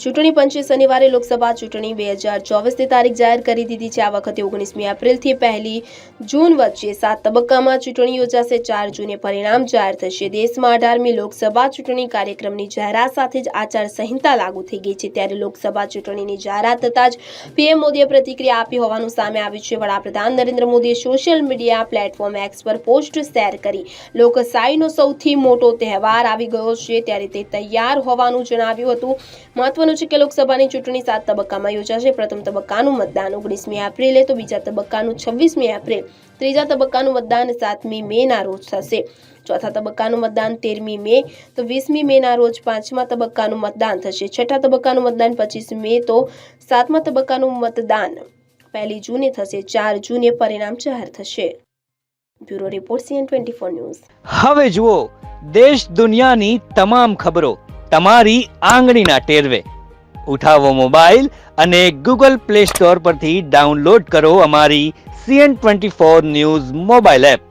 ચૂંટણી પંચે શનિવારે લોકસભા ચૂંટણી 2024ની તારીખ જાહેર કરી દીધી છે। આ વખતે 19મી એપ્રિલથી 1 જૂન વચ્ચે 7 તબક્કામાં ચૂંટણી યોજાશે। 4 જૂને પરિણામ જાહેર થશે। દેશમાં 18મી લોકસભા ચૂંટણી કાર્યક્રમની જાહેરાત સાથે જ આચારસંહિતા લાગુ થઈ ગઈ છે। ત્યારે લોકસભા ચૂંટણીની જાહેરાત થતાં જ પીએમ મોદીએ પ્રતિક્રિયા આપી હોવાનું સામે આવ્યું છે। વડાપ્રધાન નરેન્દ્ર મોદીએ સોશિયલ મીડિયા પ્લેટફોર્મ એક્સ પર પોસ્ટ શેર કરી લોકશાહીનો સૌથી મોટો તહેવાર આવી ગયો છે ત્યારે તે તૈયાર હોવાનું જણાવ્યું હતું। મહત્વનું છે કે લોકસભાની ચૂંટણી 7 તબક્કામાં યોજાશે। પ્રથમ તબક્કાનું મતદાન 19મી એપ્રિલે તો બીજા તબક્કાનું 26મી એપ્રિલ, ત્રીજા તબક્કાનું મતદાન 7મી મેના રોજ થશે। ચોથા તબક્કાનું મતદાન 13મી મે તો 20મી મેના રોજ પાંચમા તબક્કાનું મતદાન થશે। છઠ્ઠા તબક્કાનું મતદાન 25 મે તો સાતમા તબક્કાનું મતદાન 1 જૂને થશે। 4 જૂને પરિણામ જાહેર થશે। Bureau report CN24 news. હવે જુઓ દેશ દુનિયાની તમામ ખબરો તમારી આંગળીના ટેરવે। ઉઠાવો મોબાઈલ અને Google Play Store પરથી ડાઉનલોડ કરો અમારી CN24 ન્યૂઝ મોબાઈલ એપ।